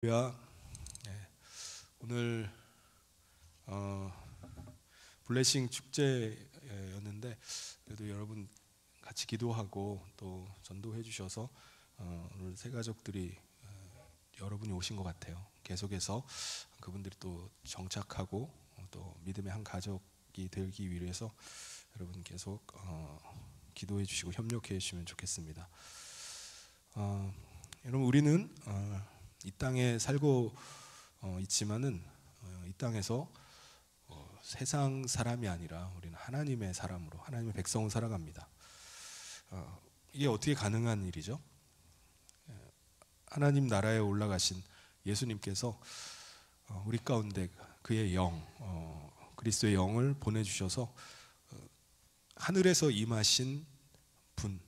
네, 오늘 블레싱 축제였는데 그래도 여러분 같이 기도하고 또 전도해 주셔서 오늘 새 가족들이 여러분이 오신 것 같아요. 계속해서 그분들이 또 정착하고 또 믿음의 한 가족이 되기 위해서 여러분 계속 기도해 주시고 협력해 주시면 좋겠습니다. 여러분 우리는 이 땅에 살고 있지만은 이 땅에서 세상 사람이 아니라 우리는 하나님의 사람으로 하나님의 백성으로 살아갑니다. 이게 어떻게 가능한 일이죠? 하나님 나라에 올라가신 예수님께서 우리 가운데 그의 영, 그리스도의 영을 보내주셔서 하늘에서 임하신 분,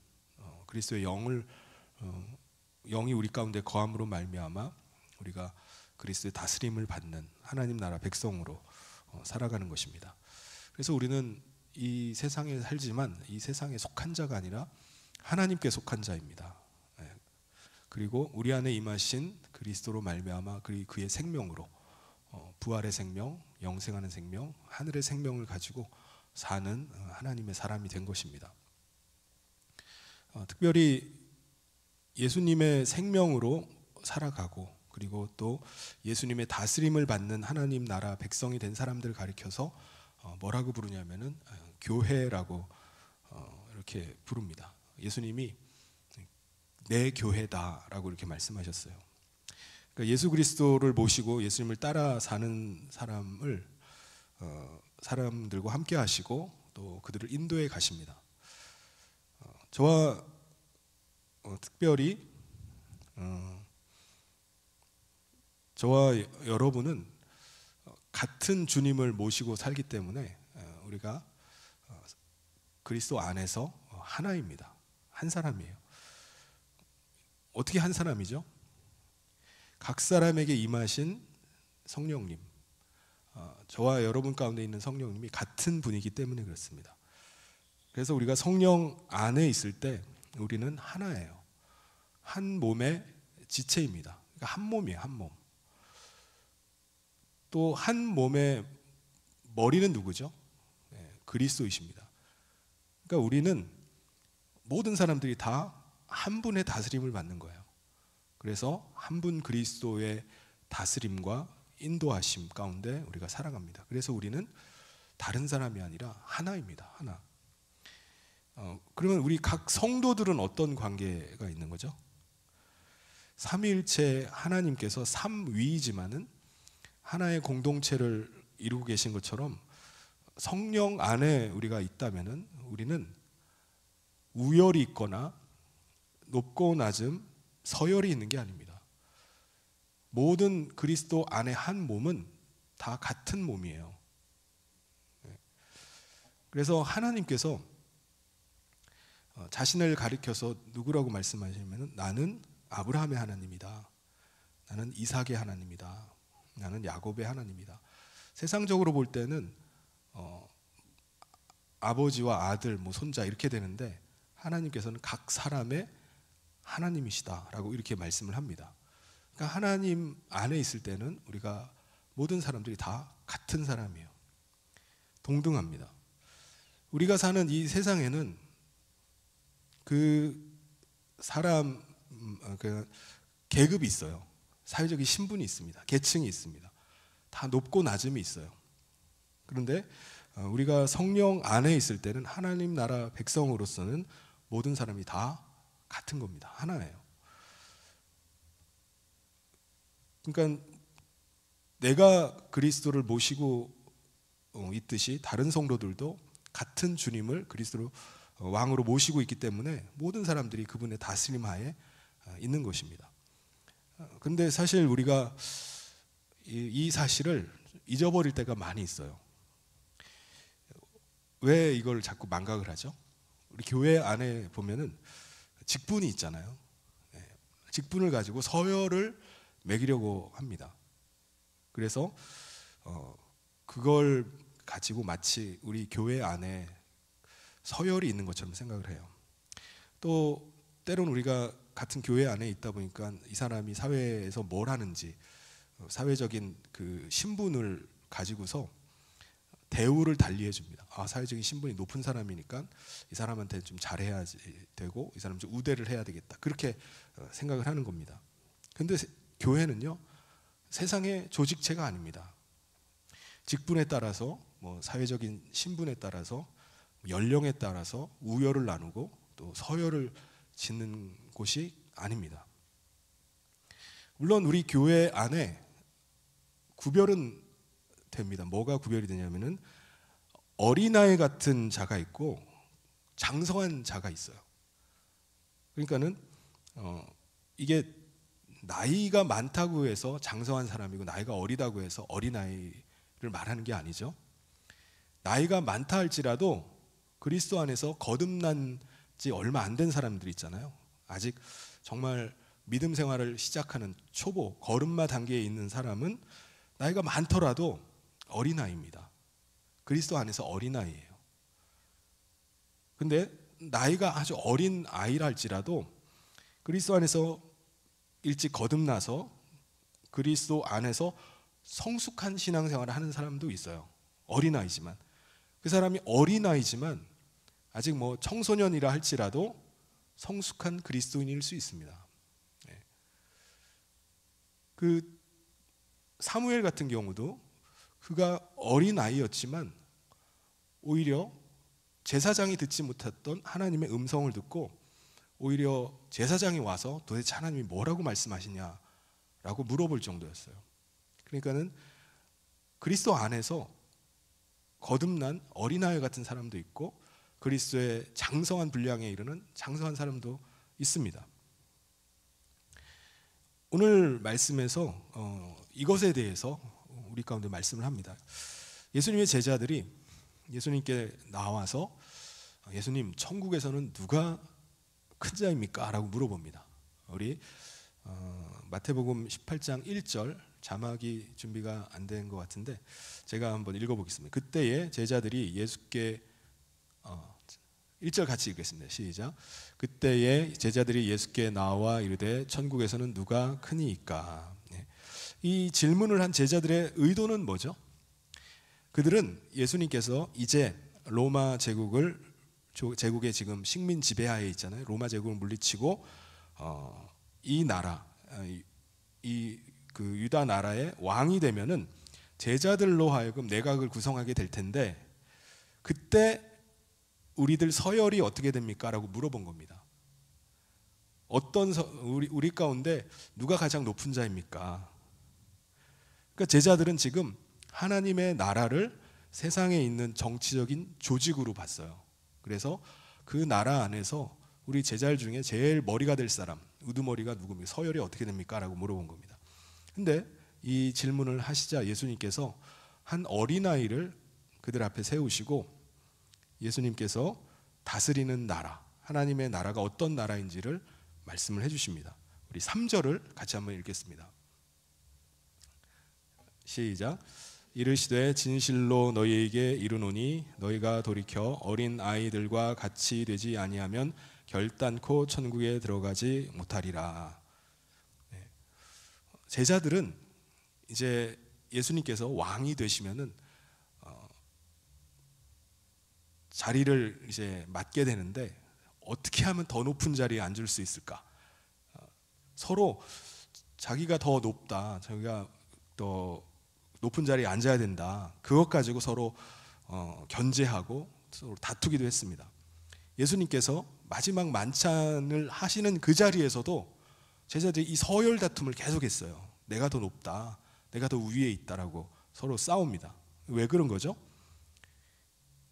그리스도의 영이 우리 가운데 거함으로 말미암아 우리가 그리스도의 다스림을 받는 하나님 나라 백성으로 살아가는 것입니다. 그래서 우리는 이 세상에 살지만 이 세상에 속한 자가 아니라 하나님께 속한 자입니다. 그리고 우리 안에 임하신 그리스도로 말미암아 그의 생명으로 부활의 생명, 영생하는 생명, 하늘의 생명을 가지고 사는 하나님의 사람이 된 것입니다. 특별히 예수님의 생명으로 살아가고 그리고 또 예수님의 다스림을 받는 하나님 나라 백성이 된 사람들을 가리켜서 뭐라고 부르냐면은 교회라고 이렇게 부릅니다. 예수님이 내 교회다라고 이렇게 말씀하셨어요. 그러니까 예수 그리스도를 모시고 예수님을 따라 사는 사람들과 함께 하시고 또 그들을 인도해 가십니다. 저와 특별히 저와 여러분은 같은 주님을 모시고 살기 때문에 우리가 그리스도 안에서 하나입니다. 한 사람이에요. 어떻게 한 사람이죠? 각 사람에게 임하신 성령님, 저와 여러분 가운데 있는 성령님이 같은 분이기 때문에 그렇습니다. 그래서 우리가 성령 안에 있을 때 우리는 하나예요. 한 몸의 지체입니다. 그러니까 한 몸이에요, 한 몸. 또 한 몸의 머리는 누구죠? 그리스도이십니다. 그러니까 우리는 모든 사람들이 다 한 분의 다스림을 받는 거예요. 그래서 한 분 그리스도의 다스림과 인도하심 가운데 우리가 살아갑니다. 그래서 우리는 다른 사람이 아니라 하나입니다. 하나. 그러면 우리 각 성도들은 어떤 관계가 있는 거죠? 삼위일체 하나님께서 삼위이지만은 하나의 공동체를 이루고 계신 것처럼 성령 안에 우리가 있다면은 우리는 우열이 있거나 높고 낮음, 서열이 있는 게 아닙니다. 모든 그리스도 안에 한 몸은 다 같은 몸이에요. 그래서 하나님께서 자신을 가리켜서 누구라고 말씀하시면 나는 아브라함의 하나님이다. 나는 이삭의 하나님이다. 나는 야곱의 하나님이다. 세상적으로 볼 때는 아버지와 아들, 손자 이렇게 되는데 하나님께서는 각 사람의 하나님이시다라고 이렇게 말씀을 합니다. 그러니까 하나님 안에 있을 때는 우리가 모든 사람들이 다 같은 사람이에요. 동등합니다. 우리가 사는 이 세상에는 그 사람 그 계급이 있어요. 사회적인 신분이 있습니다. 계층이 있습니다. 다 높고 낮음이 있어요. 그런데 우리가 성령 안에 있을 때는 하나님 나라 백성으로서는 모든 사람이 다 같은 겁니다. 하나예요. 그러니까 내가 그리스도를 모시고 있듯이 다른 성도들도 같은 주님을 그리스도로 왕으로 모시고 있기 때문에 모든 사람들이 그분의 다스림 하에 있는 것입니다. 근데 사실 우리가 이 사실을 잊어버릴 때가 많이 있어요. 왜 이걸 자꾸 망각을 하죠? 우리 교회 안에 보면은 직분이 있잖아요. 직분을 가지고 서열을 매기려고 합니다. 그래서 그걸 가지고 마치 우리 교회 안에 서열이 있는 것처럼 생각을 해요. 또 때로는 우리가 같은 교회 안에 있다 보니까 이 사람이 사회에서 뭘 하는지, 사회적인 그 신분을 가지고서 대우를 달리해 줍니다. 사회적인 신분이 높은 사람이니까 이 사람한테 좀 잘해야 되고 이 사람 좀 우대를 해야 되겠다, 그렇게 생각을 하는 겁니다. 근데 교회는요, 세상의 조직체가 아닙니다. 직분에 따라서, 사회적인 신분에 따라서, 연령에 따라서 우열을 나누고 또 서열을 짓는 곳이 아닙니다. 물론 우리 교회 안에 구별은 됩니다. 뭐가 구별이 되냐면은 어린아이 같은 자가 있고 장성한 자가 있어요. 그러니까는 이게 나이가 많다고 해서 장성한 사람이고 나이가 어리다고 해서 어린아이를 말하는 게 아니죠. 나이가 많다 할지라도 그리스도 안에서 거듭난 지 얼마 안 된 사람들이 있잖아요. 아직 정말 믿음 생활을 시작하는 초보, 걸음마 단계에 있는 사람은 나이가 많더라도 어린아이입니다. 그리스도 안에서 어린아이예요. 근데 나이가 아주 어린 아이라 할지라도 그리스도 안에서 일찍 거듭나서 그리스도 안에서 성숙한 신앙생활을 하는 사람도 있어요. 어린아이지만, 그 사람이 어린아이지만 아직 청소년이라 할지라도 성숙한 그리스도인일 수 있습니다. 그 사무엘 같은 경우도 그가 어린아이였지만 오히려 제사장이 듣지 못했던 하나님의 음성을 듣고 오히려 제사장이 와서 도대체 하나님이 뭐라고 말씀하시냐라고 물어볼 정도였어요. 그러니까는 그리스도 안에서 거듭난 어린아이 같은 사람도 있고 그리스도의 장성한 분량에 이르는 장성한 사람도 있습니다. 오늘 말씀에서 이것에 대해서 우리 가운데 말씀을 합니다. 예수님의 제자들이 예수님께 나와서 예수님, 천국에서는 누가 큰 자입니까? 라고 물어봅니다. 우리 마태복음 18장 1절, 자막이 준비가 안 된 것 같은데 제가 한번 읽어보겠습니다. 그때에 제자들이 예수께 1절 같이 읽겠습니다. 시작. 그때에 제자들이 예수께 나와 이르되 천국에서는 누가 크니이까? 이 질문을 한 제자들의 의도는 뭐죠? 그들은 예수님께서 이제 로마 제국의 지금 식민 지배하에 있잖아요. 로마 제국을 물리치고 이 나라, 그 유다 나라의 왕이 되면은 제자들로 하여금 내각을 구성하게 될 텐데 그때 우리들 서열이 어떻게 됩니까? 라고 물어본 겁니다. 우리 가운데 누가 가장 높은 자입니까? 그러니까 제자들은 지금 하나님의 나라를 세상에 있는 정치적인 조직으로 봤어요. 그래서 그 나라 안에서 우리 제자들 중에 제일 머리가 될 사람, 우두머리가 누굽니까? 서열이 어떻게 됩니까? 라고 물어본 겁니다. 근데 이 질문을 하시자 예수님께서 한 어린아이를 그들 앞에 세우시고 예수님께서 다스리는 나라, 하나님의 나라가 어떤 나라인지를 말씀을 해주십니다. 우리 3절을 같이 한번 읽겠습니다. 시작. 이르시되 진실로 너희에게 이르노니 너희가 돌이켜 어린 아이들과 같이 되지 아니하면 결단코 천국에 들어가지 못하리라. 제자들은 이제 예수님께서 왕이 되시면은 자리를 이제 맡게 되는데 어떻게 하면 더 높은 자리에 앉을 수 있을까? 서로 자기가 더 높다, 자기가 더 높은 자리에 앉아야 된다, 그것 가지고 서로 견제하고 서로 다투기도 했습니다. 예수님께서 마지막 만찬을 하시는 그 자리에서도 제자들이 이 서열 다툼을 계속했어요. 내가 더 높다, 내가 더 위에 있다라고 서로 싸웁니다. 왜 그런 거죠?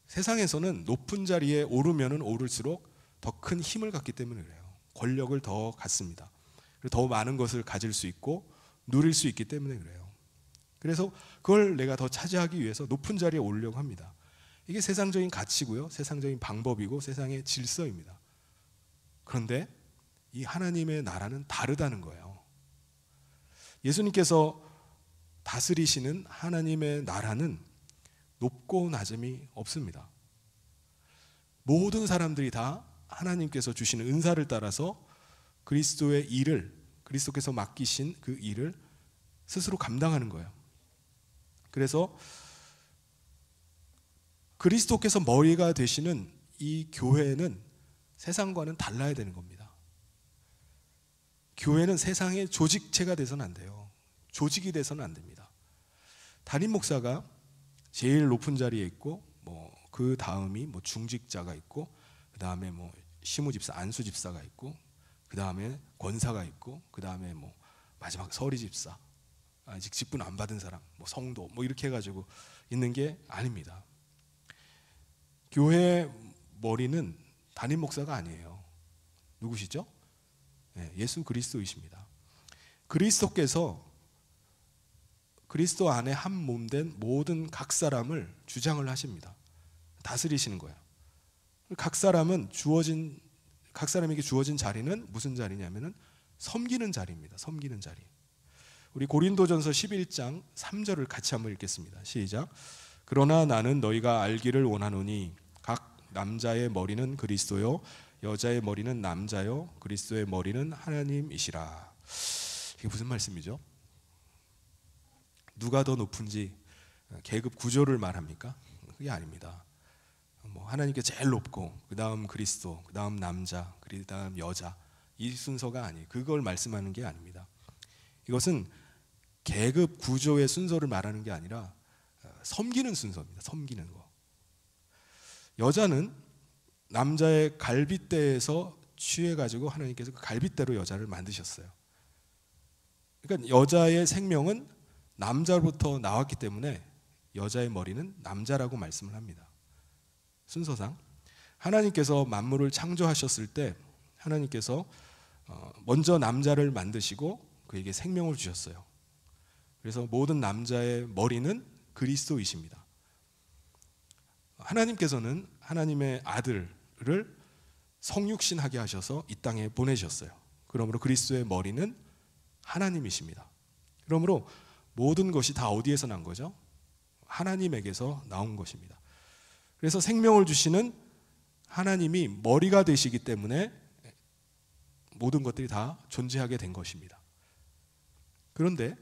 세상에서는 높은 자리에 오르면 오를수록 더 큰 힘을 갖기 때문에 그래요. 권력을 더 갖습니다. 더 많은 것을 가질 수 있고 누릴 수 있기 때문에 그래요. 그래서 그걸 내가 더 차지하기 위해서 높은 자리에 오르려고 합니다. 이게 세상적인 가치고요, 세상적인 방법이고 세상의 질서입니다. 그런데 이 하나님의 나라는 다르다는 거예요. 예수님께서 다스리시는 하나님의 나라는 높고 낮음이 없습니다. 모든 사람들이 다 하나님께서 주시는 은사를 따라서 그리스도의 일을, 그리스도께서 맡기신 그 일을 스스로 감당하는 거예요. 그래서 그리스도께서 머리가 되시는 이 교회는 세상과는 달라야 되는 겁니다. 교회는 세상의 조직체가 돼서는 안 돼요. 조직이 돼서는 안 됩니다. 담임 목사가 제일 높은 자리에 있고, 그 다음이 중직자가 있고, 그 다음에 시무집사, 안수집사가 있고, 그 다음에 권사가 있고, 그 다음에 마지막 서리집사, 아직 직분 안 받은 사람, 성도, 이렇게 해가지고 있는 게 아닙니다. 교회 머리는 담임 목사가 아니에요. 누구시죠? 예수 그리스도이십니다. 그리스도께서 그리스도 안에 한 몸 된 모든 각 사람을 주장을 하십니다. 다스리시는 거예요. 각 사람에게 주어진 자리는 무슨 자리냐면은 섬기는 자리입니다. 섬기는 자리. 우리 고린도전서 11장 3절을 같이 한번 읽겠습니다. 시작. 그러나 나는 너희가 알기를 원하노니 각 남자의 머리는 그리스도요 여자의 머리는 남자요 그리스도의 머리는 하나님이시라. 이게 무슨 말씀이죠? 누가 더 높은지 계급 구조를 말합니까? 그게 아닙니다. 하나님께 제일 높고 그 다음 그리스도, 그 다음 남자, 그 다음 여자, 이 순서가 아니에요. 그걸 말씀하는 게 아닙니다. 이것은 계급 구조의 순서를 말하는 게 아니라 섬기는 순서입니다. 섬기는 거. 여자는 남자의 갈빗대에서 취해가지고 하나님께서 그 갈빗대로 여자를 만드셨어요. 그러니까 여자의 생명은 남자로부터 나왔기 때문에 여자의 머리는 남자라고 말씀을 합니다. 순서상 하나님께서 만물을 창조하셨을 때 하나님께서 먼저 남자를 만드시고 그에게 생명을 주셨어요. 그래서 모든 남자의 머리는 그리스도이십니다. 하나님께서는 하나님의 아들을 성육신하게 하셔서 이 땅에 보내셨어요. 그러므로 그리스도의 머리는 하나님이십니다. 그러므로 모든 것이 다 어디에서 난 거죠? 하나님에게서 나온 것입니다. 그래서 생명을 주시는 하나님이 머리가 되시기 때문에 모든 것들이 다 존재하게 된 것입니다. 그런데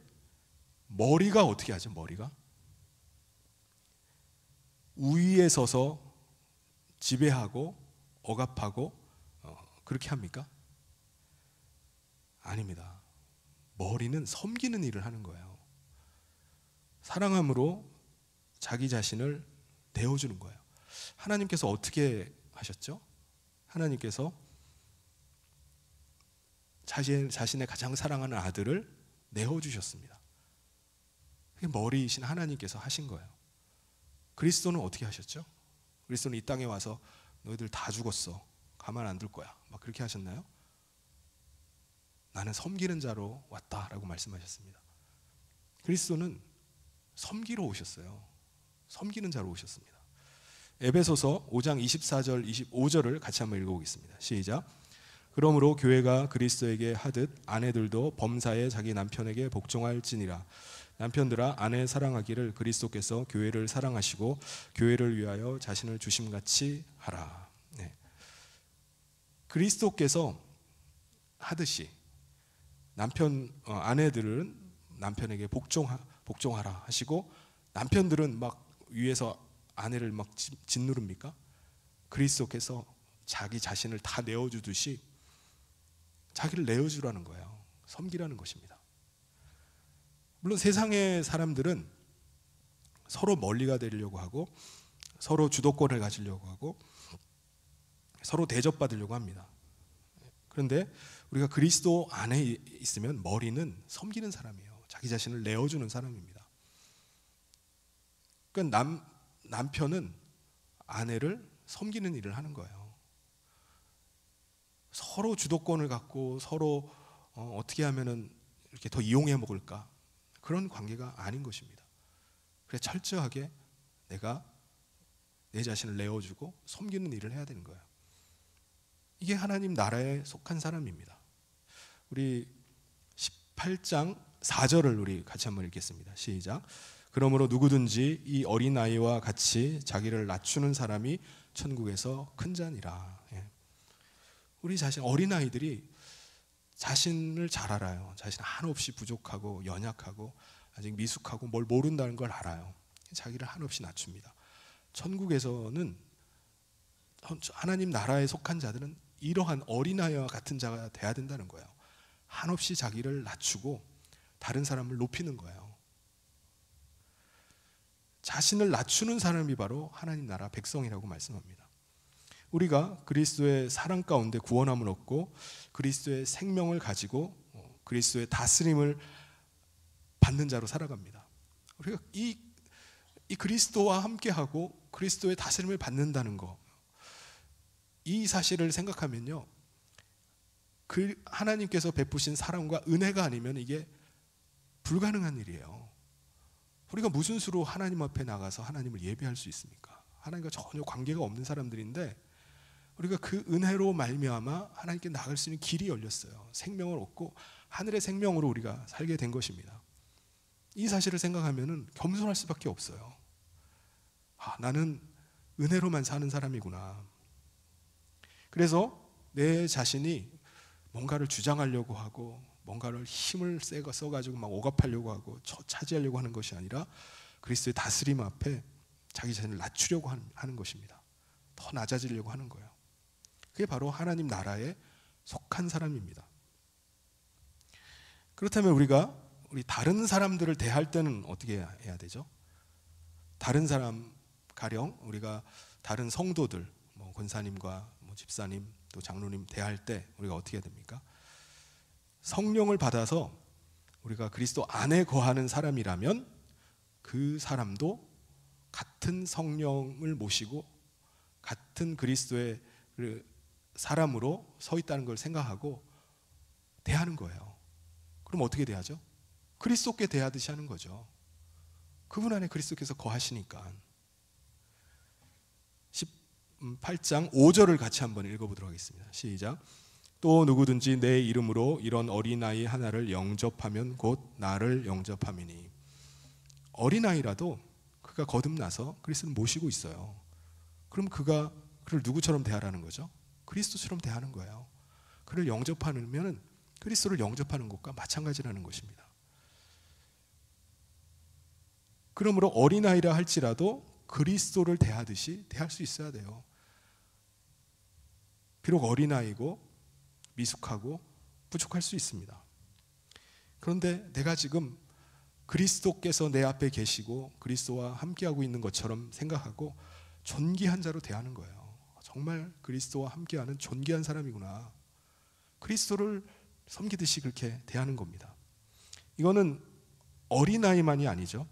머리가 어떻게 하죠? 머리가 우위에 서서 지배하고 억압하고 그렇게 합니까? 아닙니다. 머리는 섬기는 일을 하는 거예요. 사랑함으로 자기 자신을 내어주는 거예요. 하나님께서 어떻게 하셨죠? 하나님께서 자신의 가장 사랑하는 아들을 내어주셨습니다. 그게 머리이신 하나님께서 하신 거예요. 그리스도는 어떻게 하셨죠? 그리스도는 이 땅에 와서 너희들 다 죽었어, 가만 안 둘 거야, 막 그렇게 하셨나요? 나는 섬기는 자로 왔다라고 말씀하셨습니다. 그리스도는 섬기러 오셨어요. 섬기는 자로 오셨습니다. 에베소서 5장 24절 25절을 같이 한번 읽어보겠습니다. 시작. 그러므로 교회가 그리스도에게 하듯 아내들도 범사에 자기 남편에게 복종할지니라. 남편들아 아내 사랑하기를 그리스도께서 교회를 사랑하시고 교회를 위하여 자신을 주심같이 하라. 네. 그리스도께서 하듯이 아내들은 남편에게 복종하라 하시고, 남편들은 막 위에서 아내를 막 짓누릅니까? 그리스도께서 자기 자신을 다 내어주듯이 자기를 내어주라는 거예요. 섬기라는 것입니다. 물론 세상의 사람들은 서로 멀리가 되려고 하고 서로 주도권을 가지려고 하고 서로 대접받으려고 합니다. 그런데 우리가 그리스도 안에 있으면 머리는 섬기는 사람이에요. 자기 자신을 내어주는 사람입니다. 그러니까 남편은 아내를 섬기는 일을 하는 거예요. 서로 주도권을 갖고 서로 어떻게 하면은 이렇게 더 이용해 먹을까, 그런 관계가 아닌 것입니다. 그래서 철저하게 내가 내 자신을 내어주고 섬기는 일을 해야 되는 거예요. 이게 하나님 나라에 속한 사람입니다. 우리 18장 4절을 우리 같이 한번 읽겠습니다. 시작. 그러므로 누구든지 이 어린아이와 같이 자기를 낮추는 사람이 천국에서 큰 자니라. 우리 자신, 어린아이들이 자신을 잘 알아요. 자신 한없이 부족하고 연약하고 아직 미숙하고 뭘 모른다는 걸 알아요. 자기를 한없이 낮춥니다. 천국에서는 하나님 나라에 속한 자들은 이러한 어린아이와 같은 자가 돼야 된다는 거예요. 한없이 자기를 낮추고 다른 사람을 높이는 거예요. 자신을 낮추는 사람이 바로 하나님 나라 백성이라고 말씀합니다. 우리가 그리스도의 사랑 가운데 구원함을 얻고 그리스도의 생명을 가지고 그리스도의 다스림을 받는 자로 살아갑니다. 우리가 이 그리스도와 함께하고 그리스도의 다스림을 받는다는 거, 이 사실을 생각하면요, 그 하나님께서 베푸신 사랑과 은혜가 아니면 이게 불가능한 일이에요. 우리가 무슨 수로 하나님 앞에 나가서 하나님을 예배할 수 있습니까? 하나님과 전혀 관계가 없는 사람들인데 우리가 그 은혜로 말미암아 하나님께 나갈 수 있는 길이 열렸어요. 생명을 얻고 하늘의 생명으로 우리가 살게 된 것입니다. 이 사실을 생각하면 겸손할 수밖에 없어요. 나는 은혜로만 사는 사람이구나. 그래서 내 자신이 뭔가를 주장하려고 하고 뭔가를 힘을 써가지고 막 억압하려고 하고 차지하려고 하는 것이 아니라 그리스도의 다스림 앞에 자기 자신을 낮추려고 하는 것입니다. 더 낮아지려고 하는 거예요. 그게 바로 하나님 나라에 속한 사람입니다. 그렇다면 우리 다른 사람들을 대할 때는 어떻게 해야 되죠? 다른 사람, 가령 우리가 다른 성도들, 권사님과 집사님 또 장로님 대할 때 우리가 어떻게 해야 됩니까? 성령을 받아서 우리가 그리스도 안에 거하는 사람이라면 그 사람도 같은 성령을 모시고 같은 그리스도의 사람으로 서 있다는 걸 생각하고 대하는 거예요. 그럼 어떻게 대하죠? 그리스도께 대하듯이 하는 거죠. 그분 안에 그리스도께서 거하시니까. 18장 5절을 같이 한번 읽어보도록 하겠습니다. 시작. 또 누구든지 내 이름으로 이런 어린아이 하나를 영접하면 곧 나를 영접함이니. 어린아이라도 그가 거듭나서 그리스도를 모시고 있어요. 그럼 그를 누구처럼 대하라는 거죠? 그리스도처럼 대하는 거예요. 그를 영접하면 그리스도를 영접하는 것과 마찬가지라는 것입니다. 그러므로 어린아이라 할지라도 그리스도를 대하듯이 대할 수 있어야 돼요. 비록 어린아이고 미숙하고 부족할 수 있습니다. 그런데 내가 지금 그리스도께서 내 앞에 계시고 그리스도와 함께하고 있는 것처럼 생각하고 존귀한 자로 대하는 거예요. 정말 그리스도와 함께하는 존귀한 사람이구나. 그리스도를 섬기듯이 그렇게 대하는 겁니다. 이거는 어린아이만이 아니죠.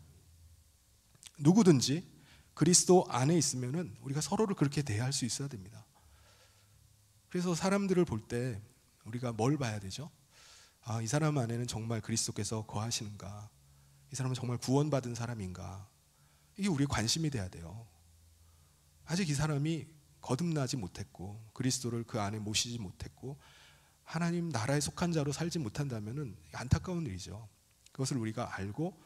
누구든지 그리스도 안에 있으면은 우리가 서로를 그렇게 대할 수 있어야 됩니다. 그래서 사람들을 볼 때 우리가 뭘 봐야 되죠? 이 사람 안에는 정말 그리스도께서 거하시는가? 이 사람은 정말 구원받은 사람인가? 이게 우리의 관심이 돼야 돼요. 아직 이 사람이 거듭나지 못했고 그리스도를 그 안에 모시지 못했고 하나님 나라에 속한 자로 살지 못한다면 안타까운 일이죠. 그것을 우리가 알고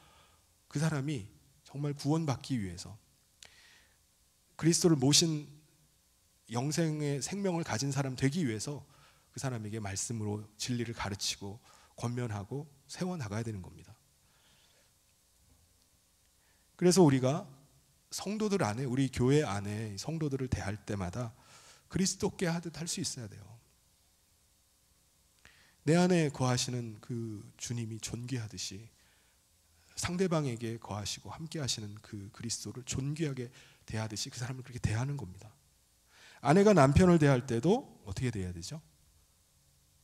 그 사람이 정말 구원받기 위해서 그리스도를 모신 영생의 생명을 가진 사람 되기 위해서 그 사람에게 말씀으로 진리를 가르치고 권면하고 세워나가야 되는 겁니다. 그래서 우리가 성도들 안에, 우리 교회 안에 성도들을 대할 때마다 그리스도께 하듯 할 수 있어야 돼요. 내 안에 거하시는 그 주님이 존귀하듯이 상대방에게 거하시고 함께 하시는 그 그리스도를 존귀하게 대하듯이 그 사람을 그렇게 대하는 겁니다. 아내가 남편을 대할 때도 어떻게 대해야 되죠?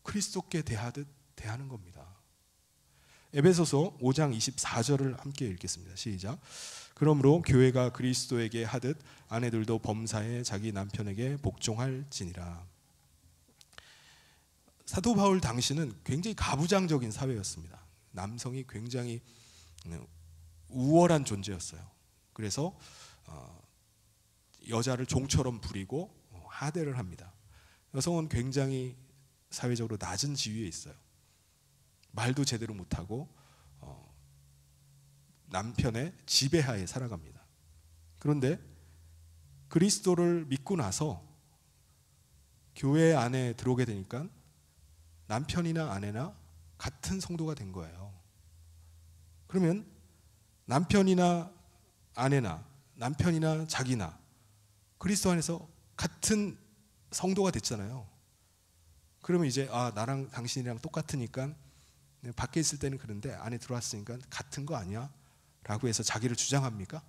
그리스도께 대하듯 대하는 겁니다. 에베소서 5장 24절을 함께 읽겠습니다. 시작. 그러므로 교회가 그리스도에게 하듯 아내들도 범사에 자기 남편에게 복종할지니라. 사도 바울 당시는 굉장히 가부장적인 사회였습니다. 남성이 굉장히 우월한 존재였어요. 그래서 여자를 종처럼 부리고 하대를 합니다. 여성은 굉장히 사회적으로 낮은 지위에 있어요. 말도 제대로 못하고 남편의 지배하에 살아갑니다. 그런데 그리스도를 믿고 나서 교회 안에 들어오게 되니까 남편이나 아내나 같은 성도가 된 거예요. 그러면 남편이나 아내나 남편이나 자기나 그리스도 안에서 같은 성도가 됐잖아요. 그러면 이제 나랑 당신이랑 똑같으니까 밖에 있을 때는 그런데 안에 들어왔으니까 같은 거 아니야? 라고 해서 자기를 주장합니까?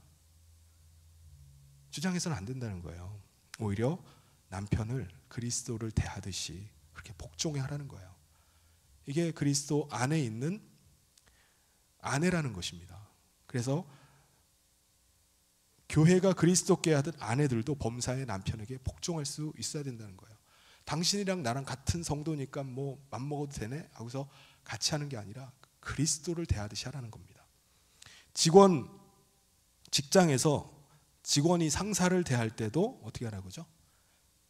주장해서는 안 된다는 거예요. 오히려 남편을 그리스도를 대하듯이 그렇게 복종해 하라는 거예요. 이게 그리스도 안에 있는 아내라는 것입니다. 그래서 교회가 그리스도께 하듯 아내들도 범사의 남편에게 복종할 수 있어야 된다는 거예요. 당신이랑 나랑 같은 성도니까 뭐 맘먹어도 되네 하고서 같이 하는 게 아니라 그리스도를 대하듯이 하라는 겁니다. 직장에서 직원이 상사를 대할 때도 어떻게 하라고 하죠?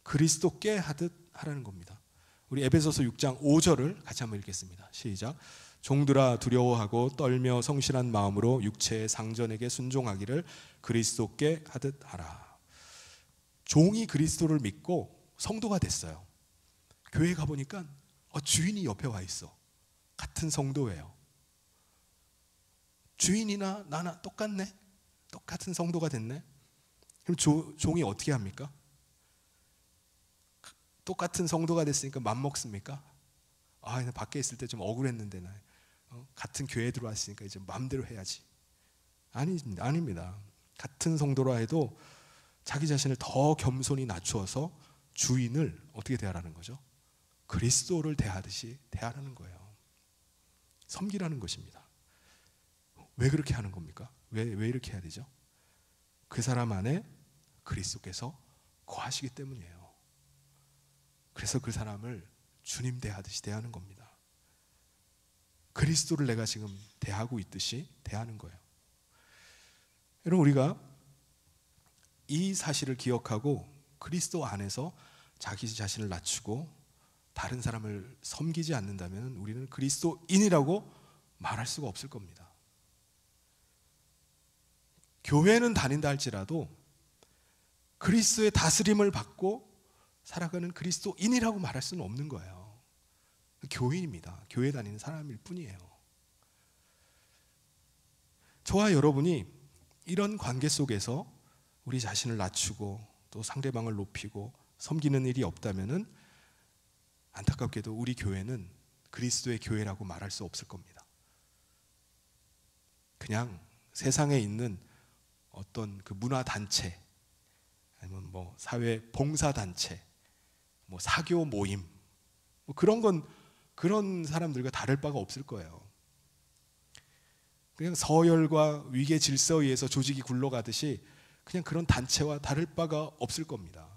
그리스도께 하듯 하라는 겁니다. 우리 에베소서 6장 5절을 같이 한번 읽겠습니다. 시작. 종들아 두려워하고 떨며 성실한 마음으로 육체의 상전에게 순종하기를 그리스도께 하듯 하라. 종이 그리스도를 믿고 성도가 됐어요. 교회 가보니까 주인이 옆에 와 있어. 같은 성도예요. 주인이나 나나 똑같네? 똑같은 성도가 됐네? 그럼 종이 어떻게 합니까? 똑같은 성도가 됐으니까 맘먹습니까? 나 밖에 있을 때 좀 억울했는데 나 같은 교회에 들어왔으니까 이제 마음대로 해야지. 아닙니다. 같은 성도라 해도 자기 자신을 더 겸손히 낮추어서 주인을 어떻게 대하라는 거죠? 그리스도를 대하듯이 대하라는 거예요. 섬기라는 것입니다. 왜 그렇게 하는 겁니까? 왜 이렇게 해야 되죠? 그 사람 안에 그리스도께서 거하시기 때문이에요. 그래서 그 사람을 주님 대하듯이 대하는 겁니다. 그리스도를 내가 지금 대하고 있듯이 대하는 거예요. 여러분, 우리가 이 사실을 기억하고 그리스도 안에서 자기 자신을 낮추고 다른 사람을 섬기지 않는다면 우리는 그리스도인이라고 말할 수가 없을 겁니다. 교회는 다닌다 할지라도 그리스도의 다스림을 받고 살아가는 그리스도인이라고 말할 수는 없는 거예요. 교인입니다. 교회 다니는 사람일 뿐이에요. 저와 여러분이 이런 관계 속에서 우리 자신을 낮추고 또 상대방을 높이고 섬기는 일이 없다면은 안타깝게도 우리 교회는 그리스도의 교회라고 말할 수 없을 겁니다. 그냥 세상에 있는 어떤 그 문화 단체 아니면 뭐 사회 봉사 단체, 뭐 사교 모임, 뭐 그런 사람들과 다를 바가 없을 거예요. 그냥 서열과 위계 질서에 의해서 조직이 굴러가듯이 그냥 그런 단체와 다를 바가 없을 겁니다.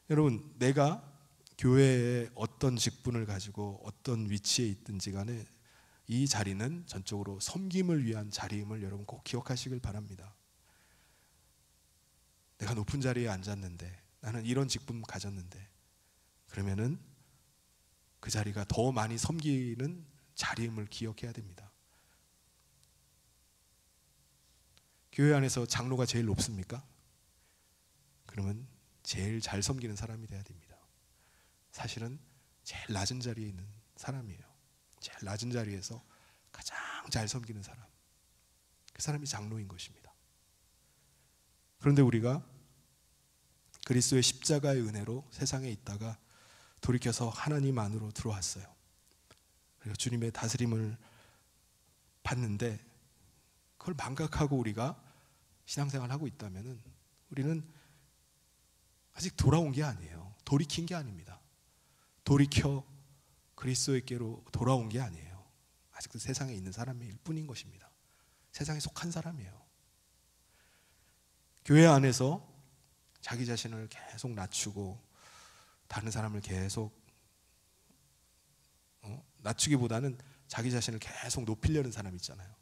여러분, 내가 교회에 어떤 직분을 가지고 어떤 위치에 있든지 간에 이 자리는 전적으로 섬김을 위한 자리임을 여러분 꼭 기억하시길 바랍니다. 내가 높은 자리에 앉았는데, 나는 이런 직분 가졌는데, 그러면은 그 자리가 더 많이 섬기는 자리임을 기억해야 됩니다. 교회 안에서 장로가 제일 높습니까? 그러면 제일 잘 섬기는 사람이 돼야 됩니다. 사실은 제일 낮은 자리에 있는 사람이에요. 제일 낮은 자리에서 가장 잘 섬기는 사람, 그 사람이 장로인 것입니다. 그런데 우리가 그리스도의 십자가의 은혜로 세상에 있다가 돌이켜서 하나님 안으로 들어왔어요. 그리고 주님의 다스림을 받는데 그걸 망각하고 우리가 신앙생활을 하고 있다면 우리는 아직 돌아온 게 아니에요. 돌이킨 게 아닙니다. 돌이켜 그리스도께로 돌아온 게 아니에요. 아직도 세상에 있는 사람일 뿐인 것입니다. 세상에 속한 사람이에요. 교회 안에서 자기 자신을 계속 낮추고 다른 사람을 계속 낮추기보다는 자기 자신을 계속 높이려는 사람 있잖아요.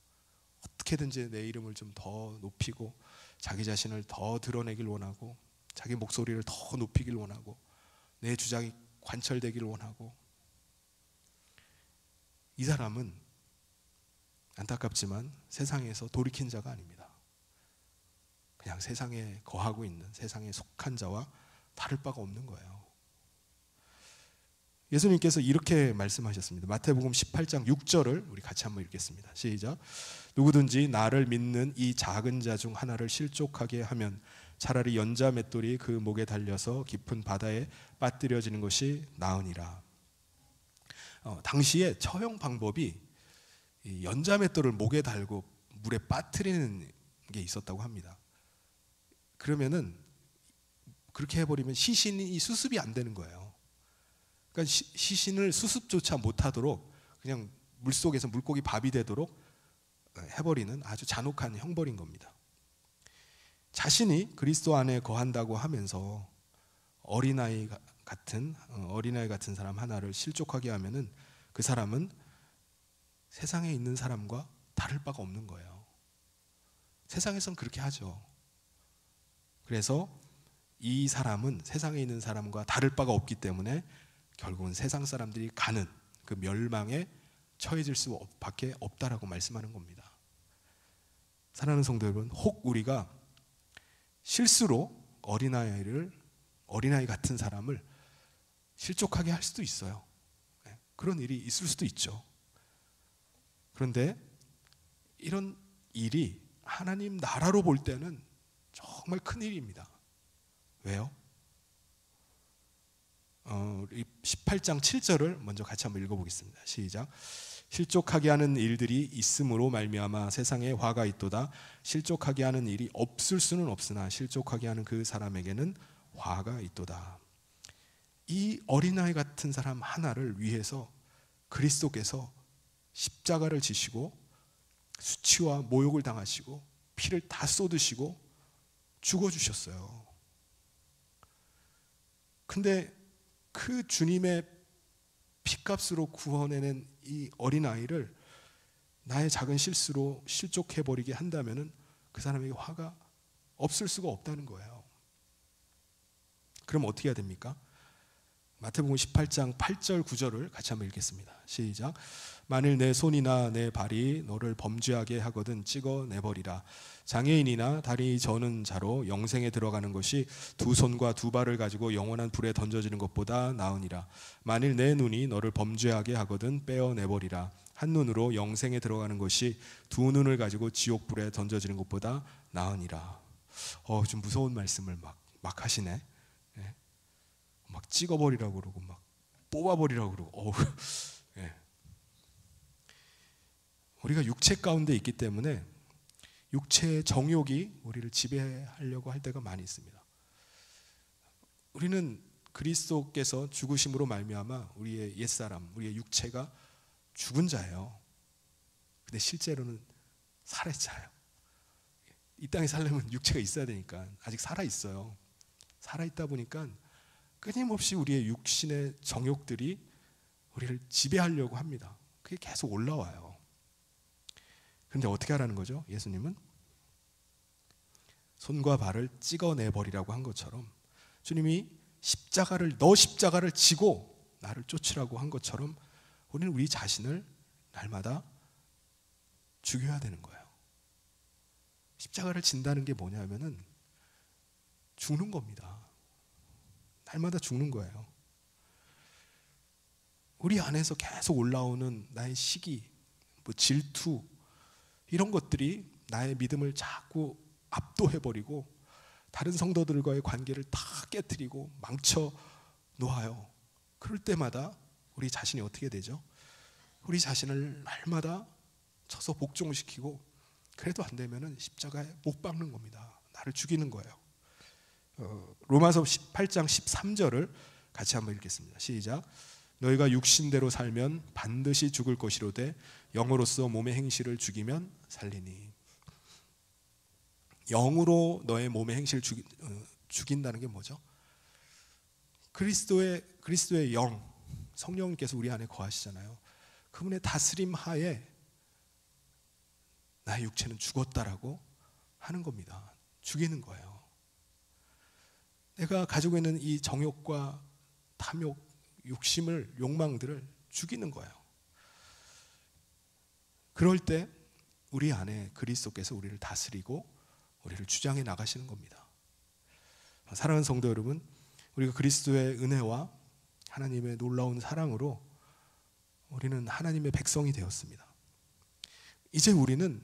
어떻게든지 내 이름을 좀 더 높이고 자기 자신을 더 드러내길 원하고 자기 목소리를 더 높이길 원하고 내 주장이 관철되길 원하고, 이 사람은 안타깝지만 세상에서 돌이킨 자가 아닙니다. 그냥 세상에 거하고 있는 세상에 속한 자와 다를 바가 없는 거예요. 예수님께서 이렇게 말씀하셨습니다. 마태복음 18장 6절을 우리 같이 한번 읽겠습니다. 시작. 누구든지 나를 믿는 이 작은 자 중 하나를 실족하게 하면 차라리 연자 맷돌이 그 목에 달려서 깊은 바다에 빠뜨려지는 것이 나으니라. 당시에 처형 방법이 이 연자 맷돌을 목에 달고 물에 빠뜨리는 게 있었다고 합니다. 그러면은 그렇게 해버리면 시신이 수습이 안 되는 거예요. 그러니까 시신을 수습조차 못하도록 그냥 물속에서 물고기 밥이 되도록 해버리는 아주 잔혹한 형벌인 겁니다. 자신이 그리스도 안에 거한다고 하면서 어린아이 같은 사람 하나를 실족하게 하면은 그 사람은 세상에 있는 사람과 다를 바가 없는 거예요. 세상에선 그렇게 하죠. 그래서 이 사람은 세상에 있는 사람과 다를 바가 없기 때문에 결국은 세상 사람들이 가는 그 멸망에 처해질 수밖에 없다라고 말씀하는 겁니다. 사랑하는 성도 여러분, 혹 우리가 실수로 어린아이 같은 사람을 실족하게 할 수도 있어요. 그런 일이 있을 수도 있죠. 그런데 이런 일이 하나님 나라로 볼 때는 정말 큰 일입니다. 왜요? 18장 7절을 먼저 같이 한번 읽어보겠습니다. 시작. 실족하게 하는 일들이 있음으로 말미암아 세상에 화가 있도다. 실족하게 하는 일이 없을 수는 없으나 실족하게 하는 그 사람에게는 화가 있도다. 이 어린아이 같은 사람 하나를 위해서 그리스도께서 십자가를 지시고 수치와 모욕을 당하시고 피를 다 쏟으시고 죽어주셨어요. 근데 그 주님의 피값으로 구원해낸 이 어린아이를 나의 작은 실수로 실족해버리게 한다면 그 사람에게 화가 없을 수가 없다는 거예요. 그럼 어떻게 해야 됩니까? 마태복음 18장 8절 9절을 같이 한번 읽겠습니다. 시작. 만일 내 손이나 내 발이 너를 범죄하게 하거든 찍어내버리라. 장애인이나 다리 저는 자로 영생에 들어가는 것이 두 손과 두 발을 가지고 영원한 불에 던져지는 것보다 나으니라. 만일 내 눈이 너를 범죄하게 하거든 빼어내버리라. 한 눈으로 영생에 들어가는 것이 두 눈을 가지고 지옥 불에 던져지는 것보다 나으니라. 좀 무서운 말씀을 막 하시네. 네. 막 찍어버리라고 그러고 막 뽑아버리라고 그러고 예. 우리가 육체 가운데 있기 때문에 육체의 정욕이 우리를 지배하려고 할 때가 많이 있습니다. 우리는 그리스도께서 죽으심으로 말미암아 우리의 옛사람, 우리의 육체가 죽은 자예요. 근데 실제로는 살아있잖아요. 이 땅에 살려면 육체가 있어야 되니까 아직 살아있어요. 살아있다 보니까 끊임없이 우리의 육신의 정욕들이 우리를 지배하려고 합니다. 그게 계속 올라와요. 그런데 어떻게 하라는 거죠? 예수님은 손과 발을 찍어내버리라고 한 것처럼 주님이 너 십자가를 지고 나를 쫓으라고 한 것처럼 우리는 우리 자신을 날마다 죽여야 되는 거예요. 십자가를 진다는 게 뭐냐면은 죽는 겁니다. 날마다 죽는 거예요. 우리 안에서 계속 올라오는 나의 시기, 질투 이런 것들이 나의 믿음을 자꾸 압도해버리고 다른 성도들과의 관계를 다 깨트리고 망쳐 놓아요. 그럴 때마다 우리 자신이 어떻게 되죠? 우리 자신을 날마다 쳐서 복종시키고 그래도 안 되면은 십자가에 못 박는 겁니다. 나를 죽이는 거예요. 로마서 18장 13절을 같이 한번 읽겠습니다. 시작. 너희가 육신대로 살면 반드시 죽을 것이로되 영으로서 몸의 행실을 죽이면 살리니. 영으로 너의 몸의 행실을 죽인다는 게 뭐죠? 그리스도의 영, 성령님께서 우리 안에 거하시잖아요. 그분의 다스림 하에 나의 육체는 죽었다라고 하는 겁니다. 죽이는 거예요. 내가 가지고 있는 이 정욕과 탐욕, 욕심을, 욕망들을 죽이는 거예요. 그럴 때 우리 안에 그리스도께서 우리를 다스리고 우리를 주장해 나가시는 겁니다. 사랑하는 성도 여러분, 우리가 그리스도의 은혜와 하나님의 놀라운 사랑으로 우리는 하나님의 백성이 되었습니다. 이제 우리는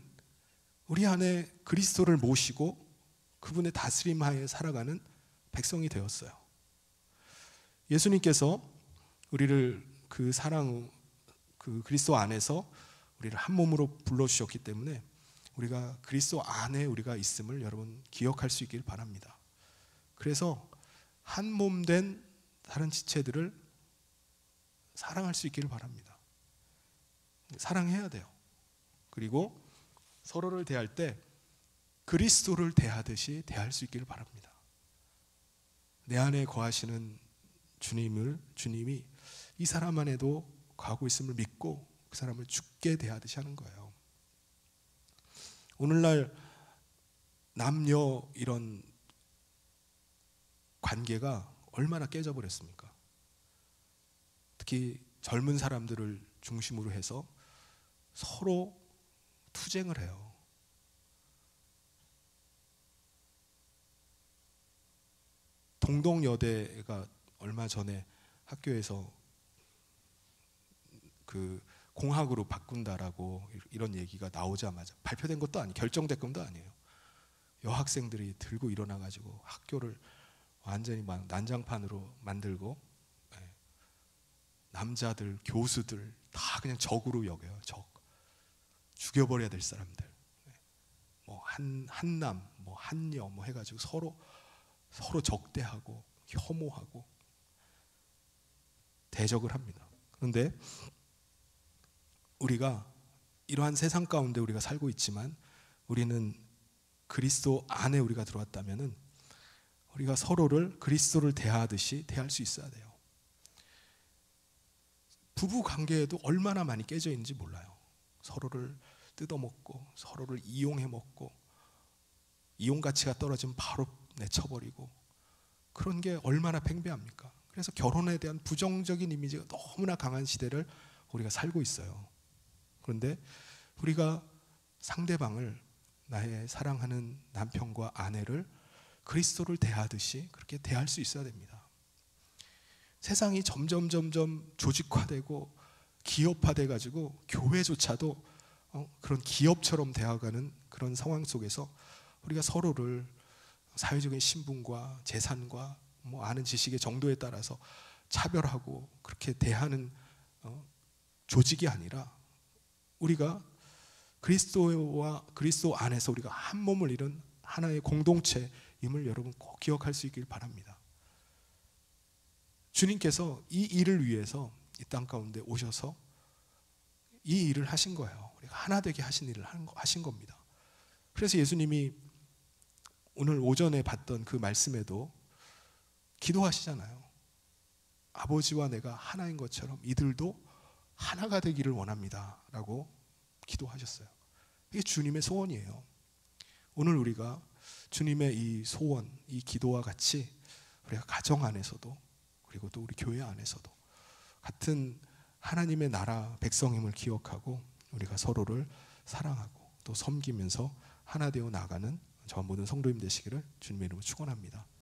우리 안에 그리스도를 모시고 그분의 다스림 하에 살아가는 백성이 되었어요. 예수님께서 우리를 그 사랑, 그 그리스도 안에서 우리를 한 몸으로 불러주셨기 때문에 우리가 그리스도 안에 우리가 있음을 여러분 기억할 수 있길 바랍니다. 그래서 한 몸 된 다른 지체들을 사랑할 수 있기를 바랍니다. 사랑해야 돼요. 그리고 서로를 대할 때 그리스도를 대하듯이 대할 수 있기를 바랍니다. 내 안에 거하시는 주님이 이 사람 안에도 거하고 있음을 믿고 그 사람을 주께 대하듯이 하는 거예요. 오늘날 남녀 이런 관계가 얼마나 깨져버렸습니까? 특히 젊은 사람들을 중심으로 해서 서로 투쟁을 해요. 동덕여대가 얼마 전에 학교에서 그 공학으로 바꾼다라고 이런 얘기가 나오자마자 발표된 것도 아니에요. 결정된 것도 아니에요. 여학생들이 들고 일어나가지고 학교를 완전히 막 난장판으로 만들고, 남자들, 교수들 다 그냥 적으로 여겨요. 적. 죽여버려야 될 사람들. 뭐 한남, 뭐 한여, 뭐 해가지고 서로 적대하고 혐오하고 대적을 합니다. 그런데 우리가 이러한 세상 가운데 우리가 살고 있지만 우리는 그리스도 안에 우리가 들어왔다면은 우리가 서로를 그리스도를 대하듯이 대할 수 있어야 돼요. 부부 관계에도 얼마나 많이 깨져 있는지 몰라요. 서로를 뜯어먹고 서로를 이용해 먹고 이용 가치가 떨어지면 바로 내쳐버리고 그런 게 얼마나 팽배합니까? 그래서 결혼에 대한 부정적인 이미지가 너무나 강한 시대를 우리가 살고 있어요. 그런데 우리가 상대방을, 나의 사랑하는 남편과 아내를 그리스도를 대하듯이 그렇게 대할 수 있어야 됩니다. 세상이 점점 조직화되고 기업화돼 가지고 교회조차도 그런 기업처럼 되어가는 그런 상황 속에서 우리가 서로를 사회적인 신분과 재산과 뭐 아는 지식의 정도에 따라서 차별하고 그렇게 대하는 조직이 아니라 우리가 그리스도 안에서 우리가 한 몸을 이룬 하나의 공동체임을 여러분 꼭 기억할 수 있길 바랍니다. 주님께서 이 일을 위해서 이 땅 가운데 오셔서 이 일을 하신 거예요. 우리가 하나 되게 하신 일을 하신 겁니다. 그래서 예수님이 오늘 오전에 봤던 그 말씀에도 기도하시잖아요. 아버지와 내가 하나인 것처럼 이들도 하나가 되기를 원합니다 라고 기도하셨어요. 이게 주님의 소원이에요. 오늘 우리가 주님의 이 소원, 이 기도와 같이 우리가 가정 안에서도 그리고 또 우리 교회 안에서도 같은 하나님의 나라 백성임을 기억하고 우리가 서로를 사랑하고 또 섬기면서 하나 되어 나가는 저와 모든 성도님 되시기를 주님의 이름으로 축원합니다.